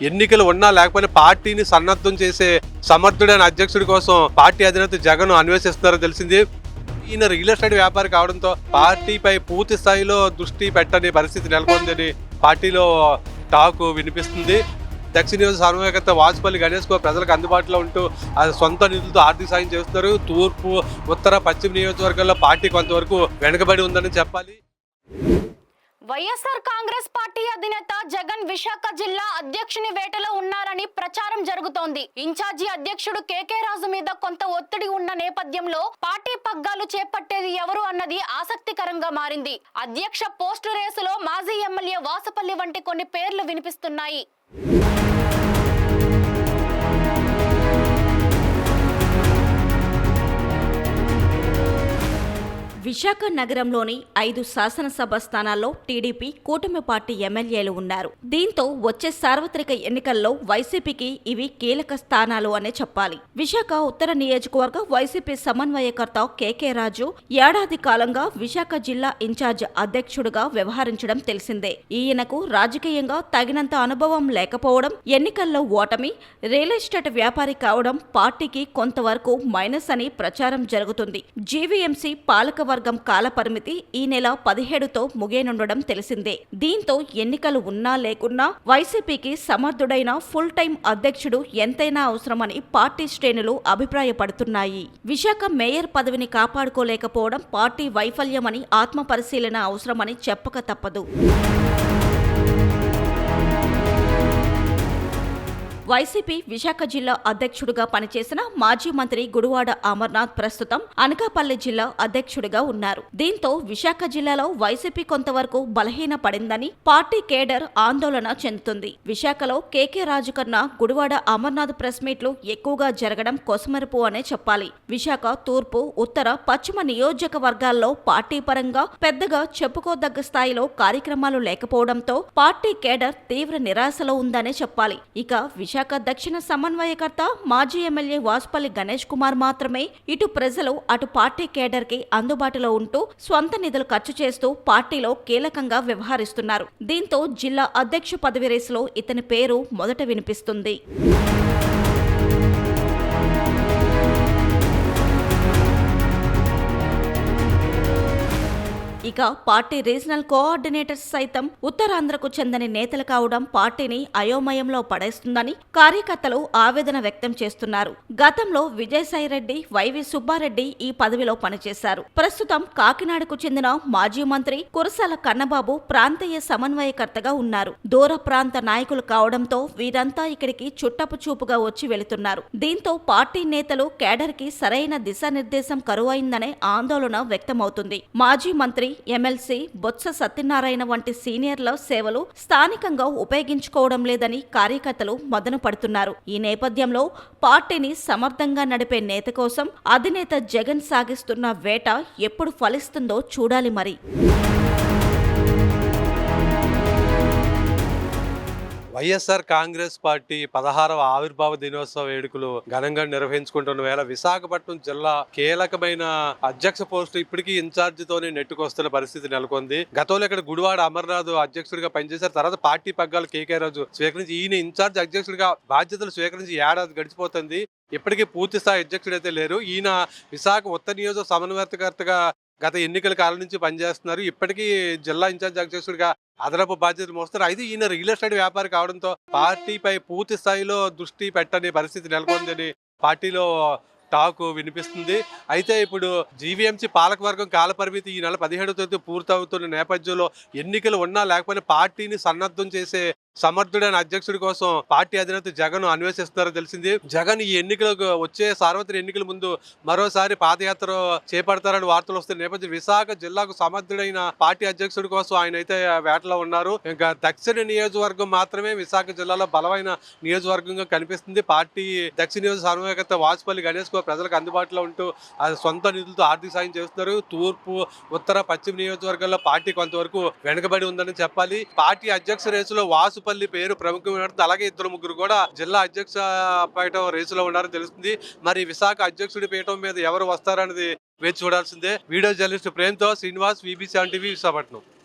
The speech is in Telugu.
ఎన్నికలు ఉన్నా లేకపోయినా పార్టీని సన్నద్ధం చేసే సమర్థుడైన అధ్యక్షుడి కోసం పార్టీ అధినేత జగన్ అన్వేషిస్తున్నారో తెలిసింది. ఈయన రియల్ ఎస్టేట్ వ్యాపారి కావడంతో పార్టీపై పూర్తి స్థాయిలో దృష్టి పెట్టని పరిస్థితి నెలకొందని పార్టీలో టాక్ వినిపిస్తుంది. దక్షిణ నియోజక సమన్వయకర్త వాసుపల్లి గణేష్ కుమార్ ప్రజలకు అందుబాటులో ఉంటూ సొంత నిధులతో ఆర్థిక సాయం చేస్తున్నారు. తూర్పు, ఉత్తర, పశ్చిమ నియోజకవర్గాల్లో పార్టీ కొంతవరకు వెనుకబడి ఉందని చెప్పాలి. వైఎస్ఆర్ కాంగ్రెస్ పార్టీ అధినేత జగన్ విశాఖ జిల్లా అధ్యక్షుని వేటలో ఉన్నారని ప్రచారం జరుగుతోంది. ఇన్ఛార్జి అధ్యక్షుడు కేకే రాజు మీద కొంత ఒత్తిడి ఉన్న నేపథ్యంలో పార్టీ పగ్గాలు చేపట్టేది ఎవరు అన్నది ఆసక్తికరంగా మారింది. అధ్యక్ష పోస్టు రేసులో మాజీ ఎమ్మెల్యే వాసుపల్లి వంటి కొన్ని పేర్లు వినిపిస్తున్నాయి. విశాఖ నగరంలోని 5 శాసనసభ స్థానాల్లో టీడీపీ కూటమి పార్టీ ఎమ్మెల్యేలు ఉన్నారు. దీంతో వచ్చే సార్వత్రిక ఎన్నికల్లో వైసీపీకి ఇవి కీలక స్థానాలు అనే చెప్పాలి. విశాఖ ఉత్తర నియోజకవర్గ వైసీపీ సమన్వయకర్త కేకే రాజు ఏడాది కాలంగా విశాఖ జిల్లా ఇన్ఛార్జ్ అధ్యక్షుడిగా వ్యవహరించడం తెలిసిందే. ఈయనకు రాజకీయంగా తగినంత అనుభవం లేకపోవడం, ఎన్నికల్లో ఓటమి, రియల్ ఎస్టేట్ వ్యాపారి కావడం పార్టీకి కొంతవరకు మైనస్ అని ప్రచారం జరుగుతుంది. జీవీఎంసీ పాలకవర్గం కాలపరిమితి ఈ నెల 17తో ముగియనుండడం తెలిసిందే. దీంతో ఎన్నికలు ఉన్నా లేకున్నా వైసీపీకి సమర్థుడైన ఫుల్ టైం అధ్యక్షుడు ఎంతైనా అవసరమని పార్టీ శ్రేణులు అభిప్రాయపడుతున్నాయి. విశాఖ మేయర్ పదవిని కాపాడుకోలేకపోవడం పార్టీ వైఫల్యమని, ఆత్మ పరిశీలన అవసరమని చెప్పక తప్పదు. వైసీపీ విశాఖ జిల్లా అధ్యక్షుడిగా పనిచేసిన మాజీ మంత్రి గుడివాడ అమర్నాథ్ ప్రస్తుతం అనకాపల్లి జిల్లా అధ్యక్షుడిగా ఉన్నారు. దీంతో విశాఖ జిల్లాలో వైసీపీ కొంతవరకు బలహీన పడిందని పార్టీ కేడర్ ఆందోళన చెందుతుంది. విశాఖలో కేకే రాజు కన్నా గుడివాడ అమర్నాథ్ ప్రెస్ మీట్లు ఎక్కువగా జరగడం కొసమెరుపు అనే చెప్పాలి. విశాఖ తూర్పు, ఉత్తర, పశ్చిమ నియోజకవర్గాల్లో పార్టీ పరంగా పెద్దగా చెప్పుకోదగ్గ స్థాయిలో కార్యక్రమాలు లేకపోవడంతో పార్టీ కేడర్ తీవ్ర నిరాశలో ఉందనే చెప్పాలి. ఇక విశాఖ దక్షిణ సమన్వయకర్త మాజీ ఎమ్మెల్యే వాసుపల్లి గణేష్ కుమార్ మాత్రమే ఇటు ప్రజలు, అటు పార్టీ కేడర్ కి అందుబాటులో ఉంటూ స్వంత నిధులు ఖర్చు చేస్తూ పార్టీలో కీలకంగా వ్యవహరిస్తున్నారు. దీంతో జిల్లా అధ్యక్ష పదవి రేసులో ఇతని పేరు మొదట వినిపిస్తుంది. ఇక పార్టీ రీజనల్ కోఆర్డినేటర్స్ సైతం ఉత్తరాంధ్రకు చెందని నేతలు కావడం పార్టీని అయోమయంలో పడేస్తుందని కార్యకర్తలు ఆవేదన వ్యక్తం చేస్తున్నారు. గతంలో విజయసాయిరెడ్డి, వైవి సుబ్బారెడ్డి ఈ పదవిలో పనిచేశారు. ప్రస్తుతం కాకినాడకు చెందిన మాజీ మంత్రి కురసాల కన్నబాబు ప్రాంతీయ సమన్వయకర్తగా ఉన్నారు. దూర ప్రాంత నాయకులు కావడంతో వీరంతా ఇక్కడికి చుట్టపు చూపుగా వచ్చి వెళుతున్నారు. దీంతో పార్టీ నేతలు కేడర్ కి సరైన దిశానిర్దేశం కరువైందనే ఆందోళన వ్యక్తమవుతుంది. మాజీ మంత్రి, ఎమ్మెల్సీ బొత్స సత్యనారాయణ వంటి సీనియర్ల సేవలు స్థానికంగా ఉపయోగించుకోవడం లేదని కార్యకర్తలు మదన పడుతున్నారు. ఈ నేపథ్యంలో పార్టీని సమర్థంగా నడిపే నేత కోసం అధినేత జగన్ సాగిస్తున్న వేట ఎప్పుడు ఫలిస్తుందో చూడాలి మరి. వైఎస్ఆర్ కాంగ్రెస్ పార్టీ 16వ ఆవిర్భావ దినోత్సవ వేడుకలు ఘనంగా నిర్వహించుకుంటున్న వేళ విశాఖపట్నం జిల్లా కీలకమైన అధ్యక్ష పోస్టు ఇప్పటికీ ఇన్ఛార్జితోనే నెట్టుకొస్తున్న పరిస్థితి నెలకొంది. గతంలో ఇక్కడ గుడివాడ అమర్నాథ్ అధ్యక్షుడిగా పనిచేశారు. తర్వాత పార్టీ పగ్గాలు కేకే రాజు స్వీకరించి ఈయన ఇన్ఛార్జ్ అధ్యక్షుడిగా బాధ్యతలు స్వీకరించి ఏడాది గడిచిపోతుంది. ఇప్పటికీ పూర్తి స్థాయి అధ్యక్షుడైతే లేరు. ఈయన విశాఖ ఉత్తర నియోజక సమన్వయకర్తగా గత ఎన్నికల కాలం నుంచి పనిచేస్తున్నారు. ఇప్పటికీ జిల్లా ఇన్ఛార్జ్ అధ్యక్షుడిగా అదనపు బాధ్యతలు మోస్తారు. అయితే ఈయన రియల్ ఎస్టేట్ వ్యాపారి కావడంతో పార్టీపై పూర్తి స్థాయిలో దృష్టి పెట్టని పరిస్థితి నెలకొందని పార్టీలో టాక్ వినిపిస్తుంది. అయితే ఇప్పుడు జీవీఎంసీ పాలకవర్గం కాలపరిమితి ఈ నెల 17వ తేదీ పూర్తవుతున్న నేపథ్యంలో ఎన్నికలు ఉన్నా లేకపోయినా పార్టీని సన్నద్ధం చేసే సమర్థుడైన అధ్యక్షుడి కోసం పార్టీ అధినేత జగన్ అన్వేషిస్తున్నారో తెలిసింది. జగన్ ఈ ఎన్నికలకు వచ్చే సార్వత్రిక ఎన్నికల ముందు మరోసారి పాదయాత్ర చేపడతారని వార్తలు వస్తున్న నేపథ్యం విశాఖ జిల్లాకు సమర్థుడైన పార్టీ అధ్యక్షుడి కోసం ఆయన అయితే వేటలో ఉన్నారు. ఇంకా దక్షిణ నియోజకవర్గం మాత్రమే విశాఖ జిల్లాలో బలమైన నియోజకవర్గంగా కనిపిస్తుంది. పార్టీ దక్షిణ నియోజక సమన్వయకర్త వాసుపల్లి గణేష్ కుమార్ ప్రజలకు అందుబాటులో ఉంటూ సొంత నిధులతో ఆర్థిక సాయం చేస్తున్నారు. తూర్పు, ఉత్తర, పశ్చిమ నియోజకవర్గాల్లో పార్టీ కొంతవరకు వెనుకబడి ఉందని చెప్పాలి. పార్టీ అధ్యక్ష రేసులో వాసు పేరు ప్రముఖమైన, అలాగే 2-3 కూడా జిల్లా అధ్యక్ష పీఠం రేసులో ఉన్నారని తెలుస్తుంది. మరి విశాఖ అధ్యక్షుడి పీఠం మీద ఎవరు వస్తారనేది వేచి చూడాల్సిందే. వీడియో జర్నలిస్ట్ ప్రేమ్తో శ్రీనివాస్, VB7 టీవీ, విశాఖపట్నం.